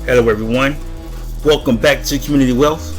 Hello everyone, welcome back to Community Wealth.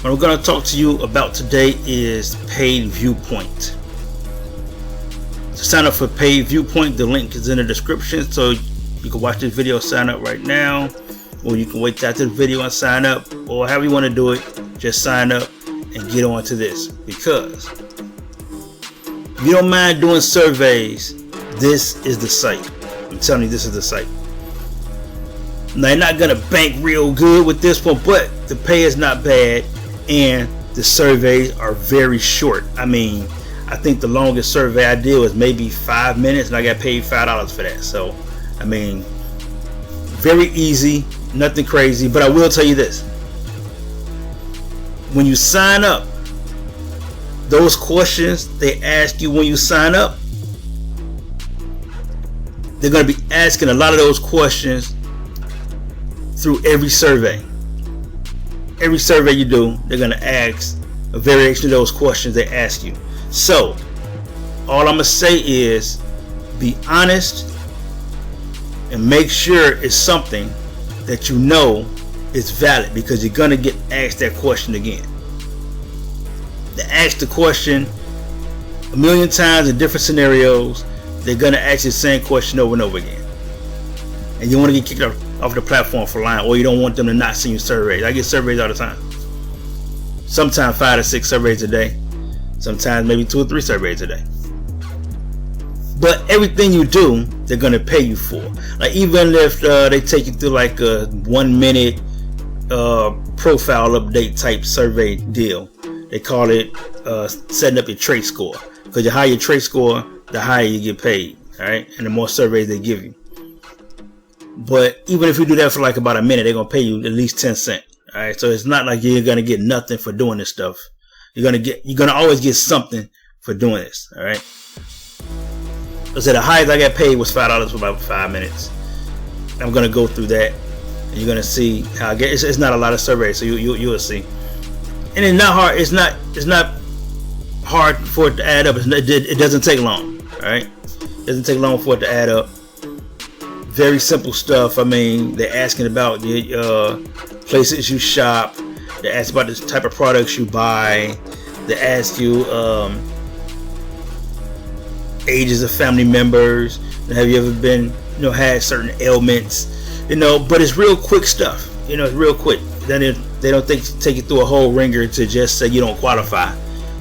What I'm going to talk to you about today is PaidViewPoint. To sign up for PaidViewPoint, the link is in the description, so you can watch this video, sign up right now, or you can wait till after the video and sign up, or however you want to do it, just sign up and get on to this. Because if you don't mind doing surveys, this is the site. I'm telling you, this is the site. Now, you're not gonna bank real good with this one, but the pay is not bad and the surveys are very short. I mean, I think the longest survey I did was maybe 5 minutes and I got paid $5 for that. So I mean, very easy, nothing crazy. But I will tell you this: when you sign up, those questions they ask you when you sign up, they're going to be asking a lot of those questions through every survey. Every survey you do, they're going to ask a variation of those questions they ask you. So all I'm going to say is be honest and make sure it's something that you know is valid, because you're going to get asked that question again. They ask the question a million times in different scenarios. They're going to ask you the same question over and over again, and you want to get kicked off the platform for lying, or you don't want them to not send you surveys. I get surveys all the time. Sometimes 5 to 6 surveys a day, sometimes maybe 2 or 3 surveys a day. But everything you do, they're going to pay you for. Like, even if they take you through like a 1 minute profile update type survey deal, they call it setting up your trait score, because the higher your trait score, the higher you get paid. All right, and the more surveys they give you. But even if you do that for like about a minute, they're gonna pay you at least 10 cents. All right, so it's not like you're gonna get nothing for doing this stuff. You're gonna always get something for doing this. All right. I said the highest I got paid was $5 for about 5 minutes. I'm gonna go through that, and you're gonna see how I get. It's not a lot of surveys, so you'll see. And it's not hard. It's not hard for it to add up. It doesn't take long. All right, it doesn't take long for it to add up. Very simple stuff. I mean, they're asking about the places you shop. They ask about the type of products you buy. They ask you ages of family members. Have you ever been, had certain ailments? But it's real quick stuff. It's real quick. Then they don't take you through a whole ringer to just say you don't qualify.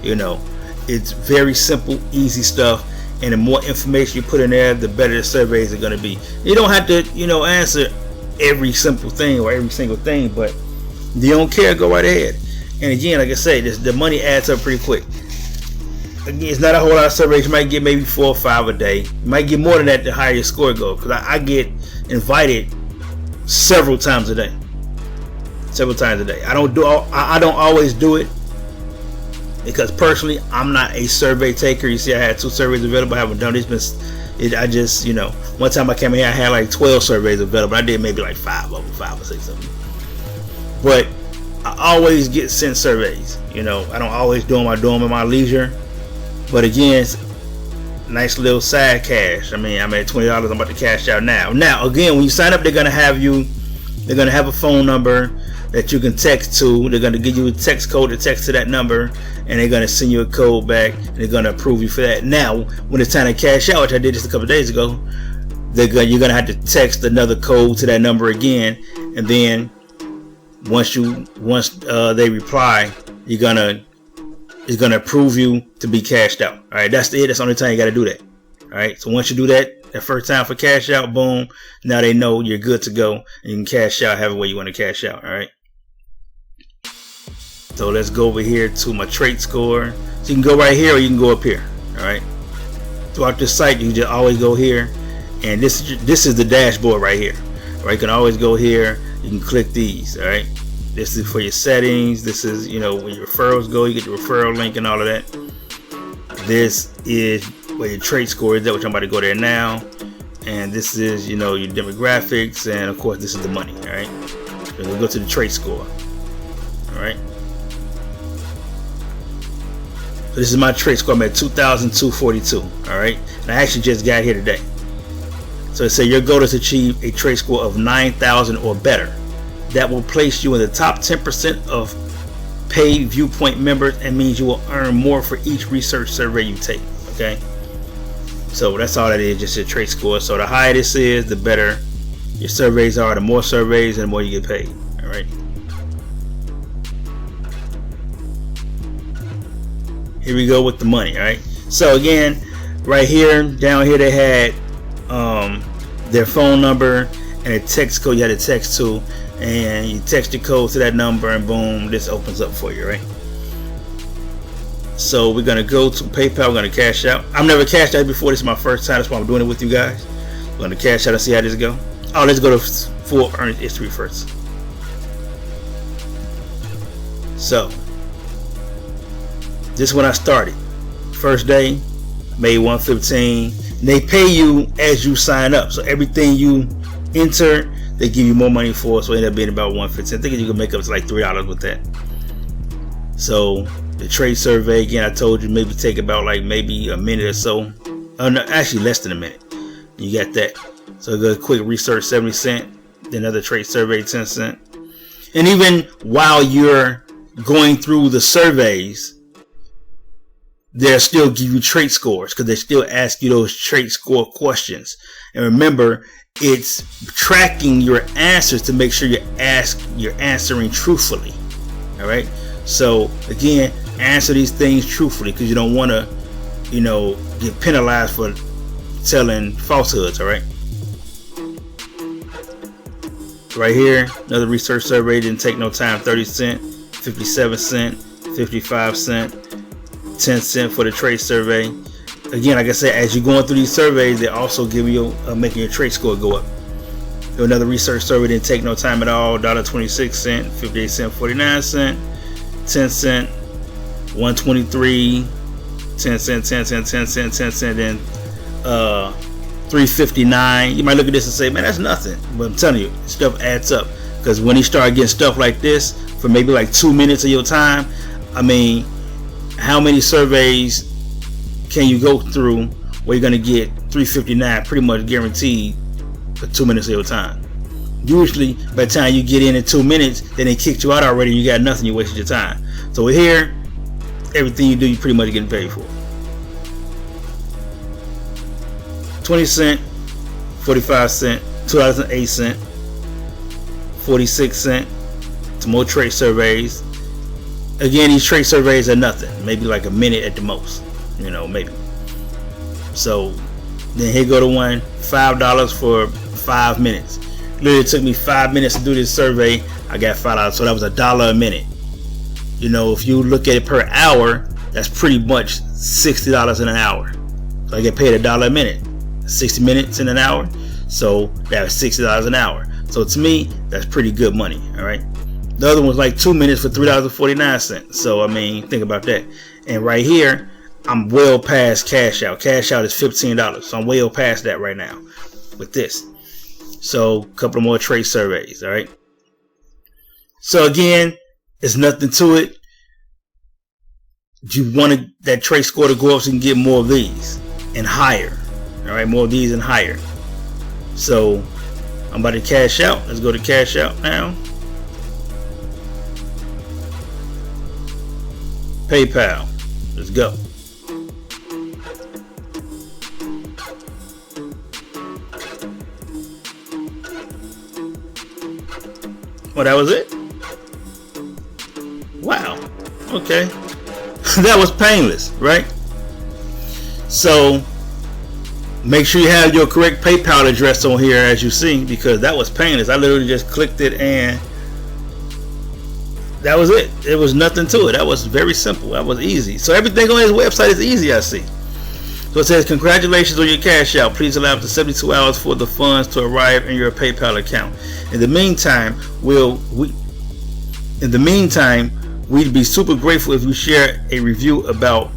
It's very simple, easy stuff. And the more information you put in there, the better the surveys are going to be. You don't have to, answer every simple thing or every single thing, but if you don't care, go right ahead. And again, like I say, the money adds up pretty quick. Again, it's not a whole lot of surveys. You might get maybe 4 or 5 a day. You might get more than that the higher your score goes. Because I get invited several times a day. I don't always do it, because personally I'm not a survey taker. You see, I had 2 surveys available. I haven't done it. One time I came in here, I had like 12 surveys available. I did maybe like 5 of them, 5 or 6 of them. But I always get sent surveys. I don't always do them. I do them in my leisure. But again, it's nice little side cash. I mean, I'm at $20. I'm about to cash out now. Now, again, when you sign up, they're gonna have a phone number that you can text to. They're going to give you a text code to text to that number, and they're going to send you a code back, and they're going to approve you for that. Now, when it's time to cash out, which I did just a couple of days ago, you're going to have to text another code to that number again, and then once they reply, it's going to approve you to be cashed out. All right, that's it. That's the only time you got to do that. All right, so once you do that first time for cash out, boom, now they know you're good to go, and you can cash out however way you want to cash out. All right. So let's go over here to my trait score. So you can go right here, or you can go up here. All right. Throughout this site, you just always go here, and this is the dashboard right here. All right. You can always go here. You can click these. All right. This is for your settings. This is when your referrals go. You get the referral link and all of that. This is where your trait score is at, which I'm about to go there now. And this is your demographics, and of course this is the money. All right. So we'll go to the trait score. All right. So this is my trait score. I'm at 2,242. All right, and I actually just got here today. So it says your goal is to achieve a trade score of 9,000 or better. That will place you in the top 10% of PaidViewPoint members and means you will earn more for each research survey you take. Okay, so that's all that is, just a trade score. So the higher this is, the better your surveys are. The more surveys, and the more you get paid. All right. Here we go with the money. All right. So again, right here, down here, they had their phone number and a text code you had to text to, and you text your code to that number, and boom, this opens up for you, right? So we're gonna go to PayPal. We're gonna cash out. I've never cashed out before. This is my first time. That's why I'm doing it with you guys. We're gonna cash out and see how this go. Oh, let's go to full earnings history first. So this is when I started. First day, made $115. They pay you as you sign up. So everything you enter, they give you more money for. So it ended up being about $115. I think you can make up to like $3 with that. So the trade survey, again, I told you, maybe take about like maybe a minute or so. Oh, no, actually less than a minute. You got that. So go quick research, 70 cents. Then another trade survey, 10 cents. And even while you're going through the surveys, they'll still give you trait scores because they still ask you those trait score questions. And remember, it's tracking your answers to make sure you're answering truthfully. All right. So again, answer these things truthfully because you don't want to, get penalized for telling falsehoods. All right. Right here, another research survey, didn't take no time. 30 cents, 57 cents, 55 cents. 10 cents for the trade survey. Again, like I said, as you're going through these surveys, they also give you making your trade score go up. Another research survey didn't take no time at all. $1.26, 58 cents, 49 cents, 10 cents, 123, 10 cents, 10 cents, 10 cents, 10 cents, then 359. You might look at this and say, man, that's nothing. But I'm telling you, stuff adds up. Because when you start getting stuff like this for maybe like 2 minutes of your time, I mean, how many surveys can you go through where you're going to get 359 pretty much guaranteed for 2 minutes of your time? Usually by the time you get in 2 minutes, then they kicked you out already, you got nothing, you wasted your time. So here, everything you do, you pretty much getting paid for. 20 cents, 45 cents, $2.08, 46 cents. Some more trade surveys. Again, these trade surveys are nothing, maybe like a minute at the most, maybe. So then here go to one, $5 for 5 minutes. Literally took me 5 minutes to do this survey. I got $5, so that was $1 a minute. If you look at it per hour, that's pretty much $60 in an hour. So I get paid $1 a minute, 60 minutes in an hour. So that's $60 an hour. So to me, that's pretty good money. All right. The other one's like 2 minutes for $3.49. So I mean, think about that. And right here, I'm well past cash out. Cash out is $15. So I'm well past that right now with this. So a couple of more trade surveys. All right. So again, it's nothing to it. You want that trade score to go up so you can get more of these and higher. All right, more of these and higher. So I'm about to cash out. Let's go to cash out now. PayPal. Let's go. Well, that was it. Wow. Okay. That was painless, right? So make sure you have your correct PayPal address on here, as you see, because that was painless. I literally just clicked it and that was it. It was nothing to it. That was very simple. That was easy. So everything on his website is easy, I see. So it says, congratulations on your cash out. Please allow up to 72 hours for the funds to arrive in your PayPal account. In the meantime, we'd be super grateful if you share a review about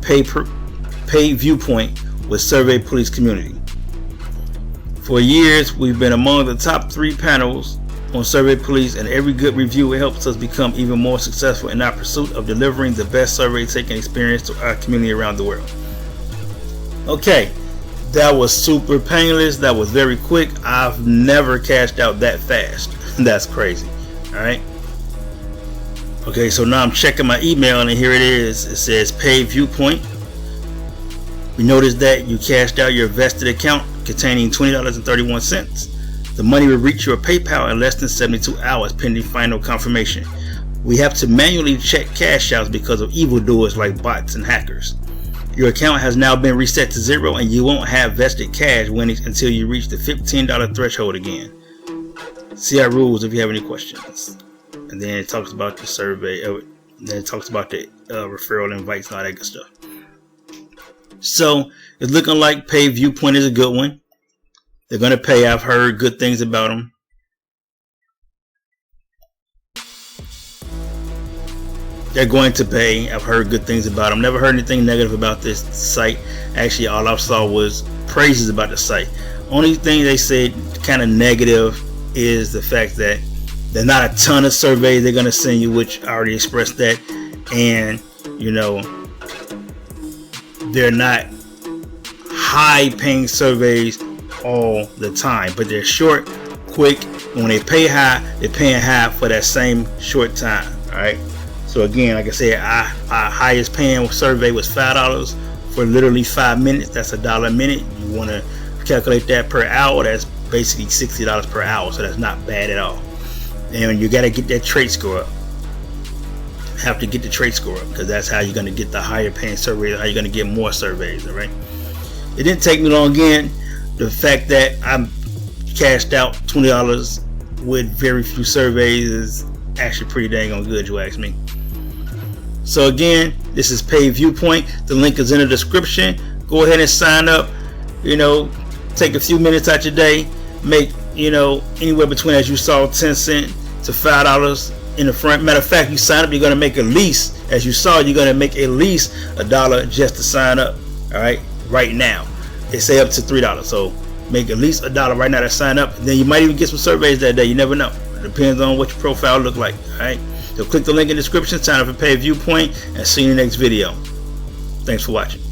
PaidViewPoint with Survey Police community. For years, we've been among the top 3 panels on Survey Police, and every good review helps us become even more successful in our pursuit of delivering the best survey taking experience to our community around the world. Okay, That was super painless. That was very quick. I've never cashed out that fast. That's crazy. Alright. Okay, so now I'm checking my email and here it is. It says PaidViewPoint. We noticed that you cashed out your vested account containing $20.31. The money will reach your PayPal in less than 72 hours pending final confirmation. We have to manually check cash outs because of evildoers like bots and hackers. Your account has now been reset to zero and you won't have vested cash winnings until you reach the $15 threshold again. See our rules if you have any questions. And then it talks about the survey. Then it talks about the referral invites and all that good stuff. So it's looking like PaidViewPoint is a good one. They're going to pay. I've heard good things about them. They're going to pay. I've heard good things about them. Never heard anything negative about this site. Actually, all I saw was praises about the site. Only thing they said kind of negative is the fact that there's not a ton of surveys they're going to send you, which I already expressed that. And, you know, they're not high paying surveys all the time, but they're short, quick. When they pay high, they're paying high for that same short time. All right. So again, like I said, our highest paying survey was $5 for literally 5 minutes. That's $1 a minute. You want to calculate that per hour. That's basically $60 per hour. So that's not bad at all. And you got to get that trade score up. Have to get the trade score up because that's how you're going to get the higher paying surveys. How you're going to get more surveys. All right. It didn't take me long. Again, the fact that I cashed out $20 with very few surveys is actually pretty dang on good, you ask me. So again, this is PaidViewPoint. The link is in the description. Go ahead and sign up. You know, take a few minutes out your day. Make, you know, anywhere between, as you saw, 10 cents to $5 in the front. Matter of fact, you sign up, you're going to make at least, as you saw, you're going to make at least $1 just to sign up. All right, right now. They say up to $3. So make at least $1 right now to sign up. Then you might even get some surveys that day. You never know. It depends on what your profile look like. All right. So click the link in the description, sign up for PaidViewPoint, and see you in the next video. Thanks for watching.